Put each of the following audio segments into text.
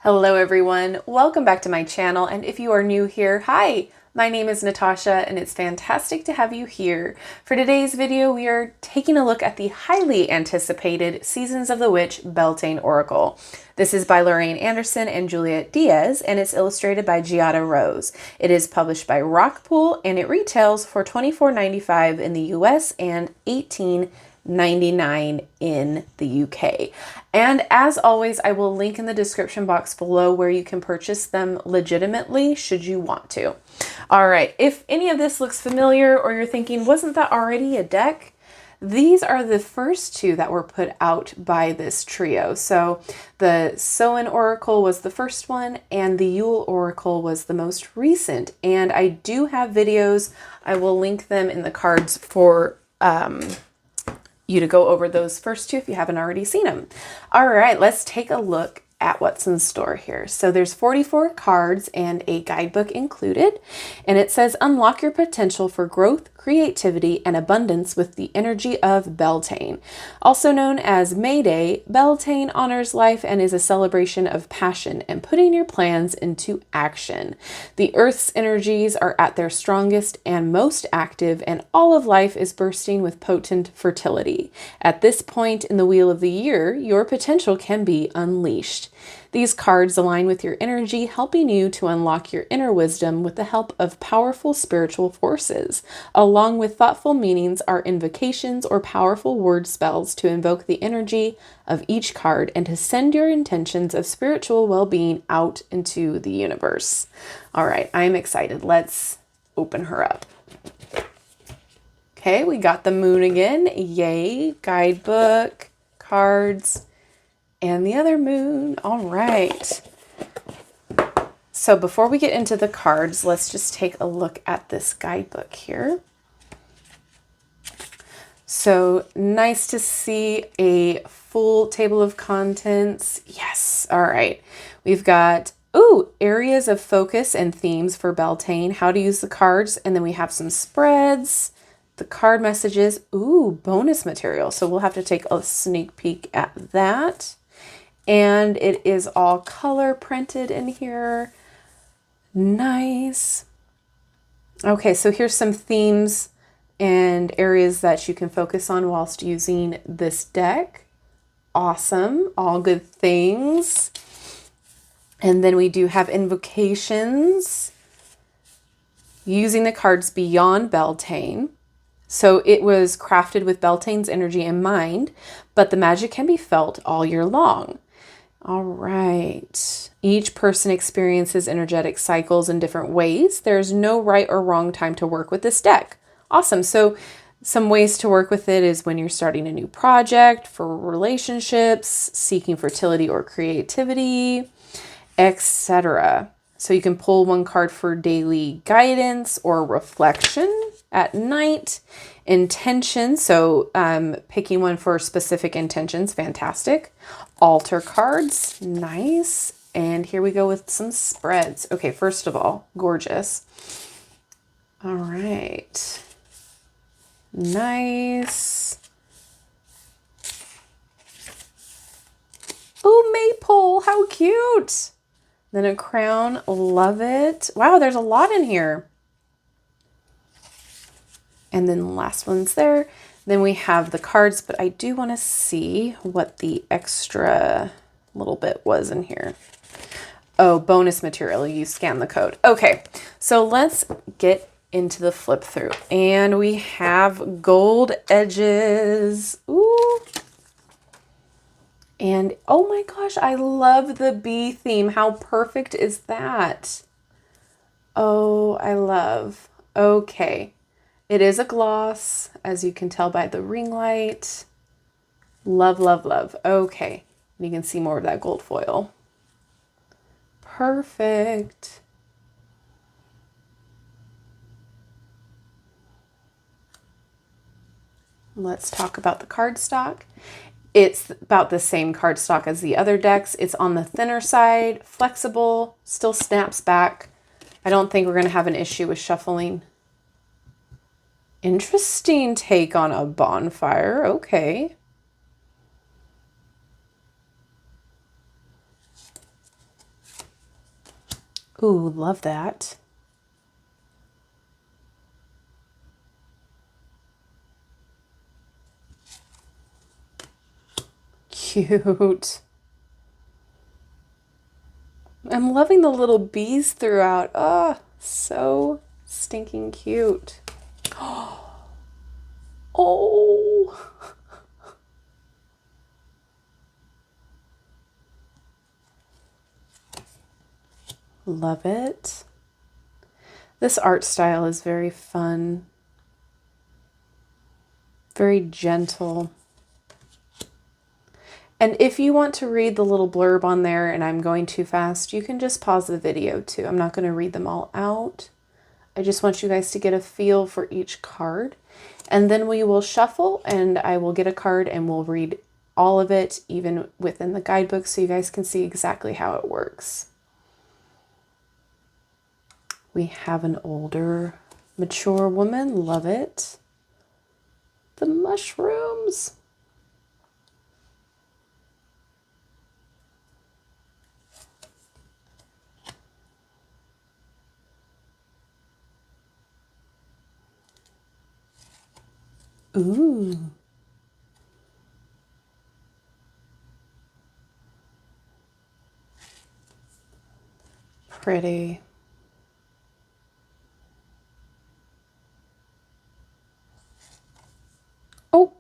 Hello everyone, welcome back to my channel, and if you are new here, hi! My name is Natasha and it's fantastic to have you here. For today's video, we are taking a look at the highly anticipated Seasons of the Witch Beltane Oracle. This is by Lorriane and Juliet Diaz, and it's illustrated by Giada Rose. It is published by Rockpool and it retails for $24.95 in the US and $18.99 in the UK. And as always, I will link in the description box below where you can purchase them legitimately should you want to. All right, if any of this looks familiar or you're thinking, wasn't that already a deck? These are the first two that were put out by this trio. So the Soen Oracle was the first one and the Yule Oracle was the most recent. And I do have videos. I will link them in the cards for you to go over those first two if you haven't already seen them. All right, let's take a look at what's in store here. So there's 44 cards and a guidebook included, and it says unlock your potential for growth, creativity, and abundance with the energy of Beltane. Also known as May Day, Beltane honors life and is a celebration of passion and putting your plans into action. The Earth's energies are at their strongest and most active, and all of life is bursting with potent fertility. At this point in the wheel of the year, your potential can be unleashed. These cards align with your energy, helping you to unlock your inner wisdom with the help of powerful spiritual forces. Along with thoughtful meanings are invocations or powerful word spells to invoke the energy of each card and to send your intentions of spiritual well-being out into the universe. All right, I'm excited. Let's open her up. Okay, we got the moon again. Yay, guidebook, cards, and the other moon. All right. So before we get into the cards, let's just take a look at this guidebook here. So nice to see a full table of contents. Yes. All right. We've got, areas of focus and themes for Beltane, how to use the cards. And then we have some spreads, the card messages, bonus material. So we'll have to take a sneak peek at that. And it is all color printed in here. Nice. Okay, so here's some themes and areas that you can focus on whilst using this deck. Awesome. All good things. And then we do have invocations using the cards beyond Beltane. So it was crafted with Beltane's energy in mind, but the magic can be felt all year long. All right. Each person experiences energetic cycles in different ways. There's no right or wrong time to work with this deck. Awesome. So some ways to work with it is when you're starting a new project, for relationships, seeking fertility or creativity, etc. So you can pull one card for daily guidance or reflection at night. Intention, so picking one for specific intentions, fantastic. Altar cards, nice. And here we go with some spreads. Okay, first of all, gorgeous. All right. Nice. Oh, maple, how cute. Then a crown, love it. Wow, there's a lot in here. And then the last one's there. Then we have the cards, but I do want to see what the extra little bit was in here. Oh, bonus material. You scan the code. Okay, so let's get into the flip through. And we have gold edges. Ooh. And oh my gosh, I love the bee theme. How perfect is that? Oh, I love. Okay. It is a gloss, as you can tell by the ring light. Love, love, love. Okay. You can see more of that gold foil. Perfect. Let's talk about the cardstock. It's about the same cardstock as the other decks. It's on the thinner side, flexible, still snaps back. I don't think we're going to have an issue with shuffling. Interesting take on a bonfire. Okay. Ooh, love that. Cute. I'm loving the little bees throughout. Oh, so stinking cute. Oh. Love it. This art style is very fun. Very gentle. And if you want to read the little blurb on there and I'm going too fast, you can just pause the video too. I'm not going to read them all out. I just want you guys to get a feel for each card. And then we will shuffle and I will get a card and we'll read all of it, even within the guidebook, so you guys can see exactly how it works. We have an older, mature woman. Love it. The mushrooms. Ooh. Pretty. Oh.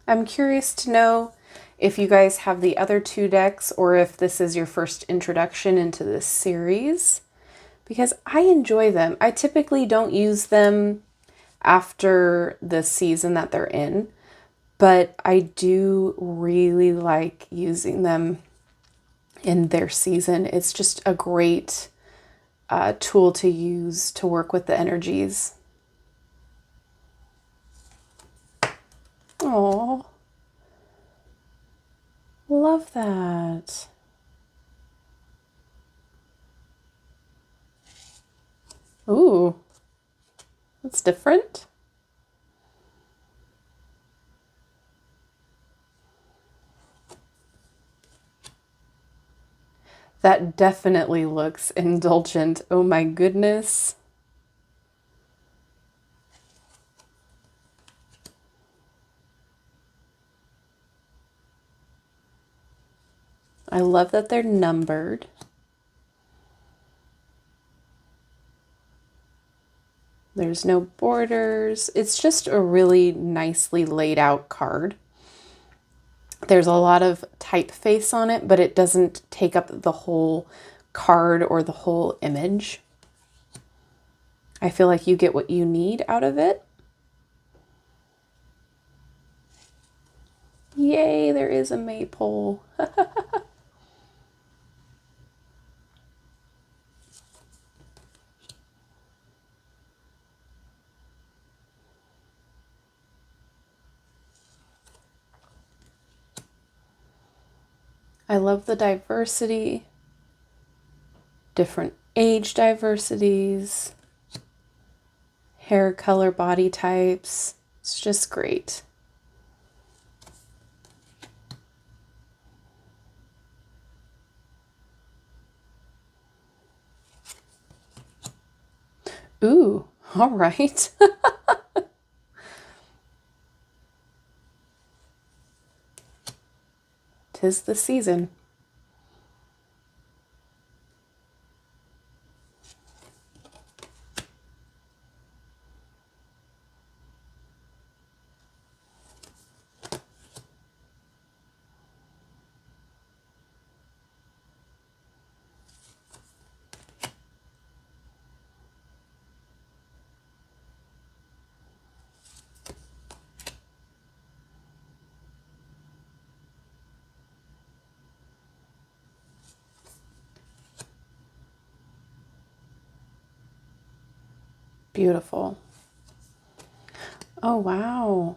I'm curious to know if you guys have the other two decks or if this is your first introduction into this series, because I enjoy them. I typically don't use them after the season that they're in, but I do really like using them in their season. It's just a great tool to use to work with the energies. Oh, love that. Ooh, that's different. That definitely looks indulgent. Oh my goodness. I love that they're numbered. There's no borders. It's just a really nicely laid out card. There's a lot of typeface on it, but it doesn't take up the whole card or the whole image. I feel like you get what you need out of it. Yay, there is a maypole. I love the diversity, different age diversities, hair color, body types. It's just great. Ooh, all right. 'Tis the season. Beautiful. Oh, wow.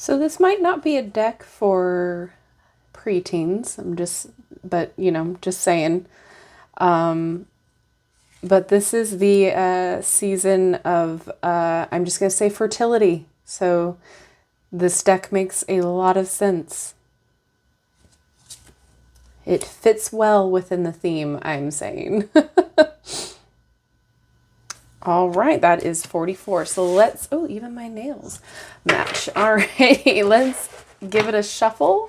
So this might not be a deck for preteens. But you know, just saying. But this is the season of, I'm just going to say fertility. So this deck makes a lot of sense. It fits well within the theme, I'm saying. All right, that is 44. So let's, oh, even my nails match. All right, let's give it a shuffle.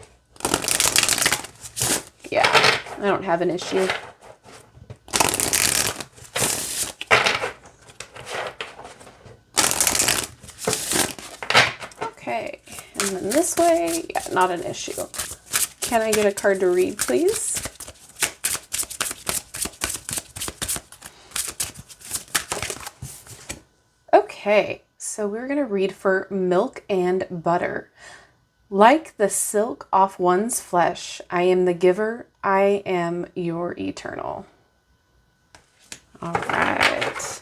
Yeah, I don't have an issue. Okay, and then this way, yeah, not an issue. Can I get a card to read, please? Okay, so we're going to read for Milk and Butter. Like the silk off one's flesh, I am the giver, I am your eternal. All right.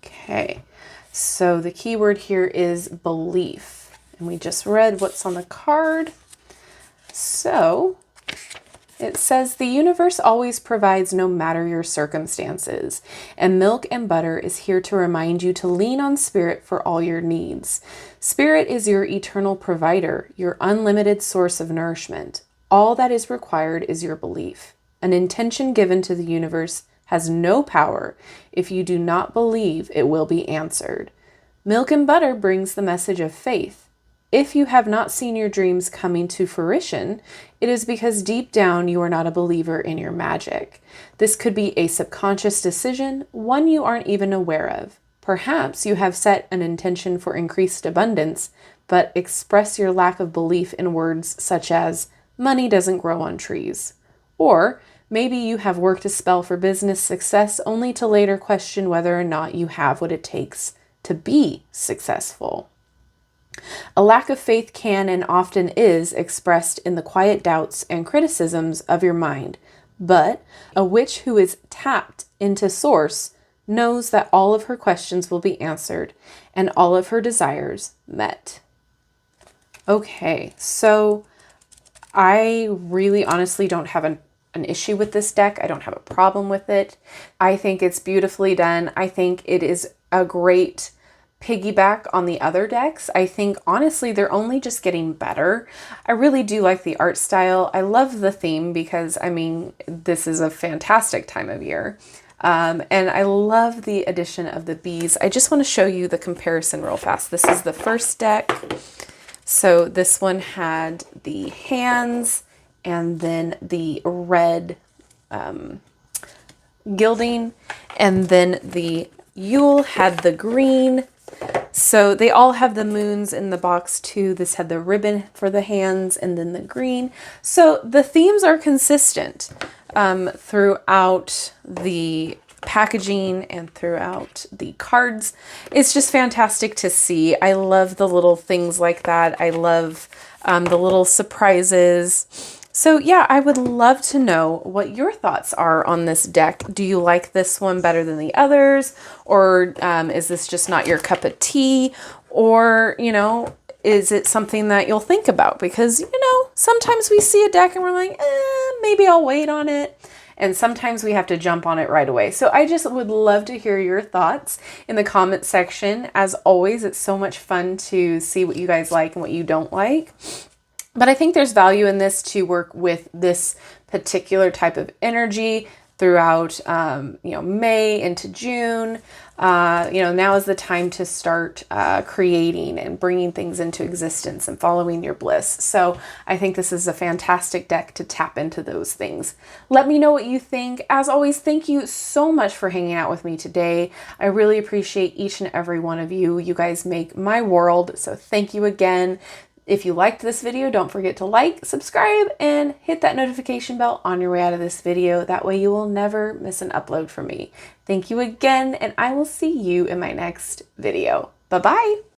Okay, so the key word here is belief. And we just read what's on the card. So it says the universe always provides no matter your circumstances. And Milk and Butter is here to remind you to lean on Spirit for all your needs. Spirit is your eternal provider, your unlimited source of nourishment. All that is required is your belief. An intention given to the universe has no power if you do not believe it will be answered. Milk and Butter brings the message of faith. If you have not seen your dreams coming to fruition, it is because deep down you are not a believer in your magic. This could be a subconscious decision, one you aren't even aware of. Perhaps you have set an intention for increased abundance, but express your lack of belief in words such as, money doesn't grow on trees. Or maybe you have worked a spell for business success only to later question whether or not you have what it takes to be successful. A lack of faith can and often is expressed in the quiet doubts and criticisms of your mind, but a witch who is tapped into Source knows that all of her questions will be answered and all of her desires met. Okay, so I really honestly don't have an issue with this deck. I don't have a problem with it. I think it's beautifully done. I think it is a great piggyback on the other decks. I think honestly they're only just getting better. I really do like the art style. I love the theme because I mean this is a fantastic time of year. And I love the addition of the bees. I just want to show you the comparison real fast. This is the first deck. So this one had the hands and then the red gilding, and then the Yule had the green. So they all have the moons in the box too. This had the ribbon for the hands and then the green. So the themes are consistent throughout the packaging and throughout the cards. It's just fantastic to see. I love the little things like that. I love the little surprises. So yeah, I would love to know what your thoughts are on this deck. Do you like this one better than the others? Or is this just not your cup of tea? Or, you know, is it something that you'll think about? Because, you know, sometimes we see a deck and we're like, maybe I'll wait on it. And sometimes we have to jump on it right away. So I just would love to hear your thoughts in the comment section. As always, it's so much fun to see what you guys like and what you don't like. But I think there's value in this to work with this particular type of energy throughout, you know, May into June. You know, now is the time to start creating and bringing things into existence and following your bliss. So I think this is a fantastic deck to tap into those things. Let me know what you think. As always, thank you so much for hanging out with me today. I really appreciate each and every one of you. You guys make my world. So thank you again. If you liked this video, don't forget to like, subscribe, and hit that notification bell on your way out of this video. That way you will never miss an upload from me. Thank you again, and I will see you in my next video. Bye-bye.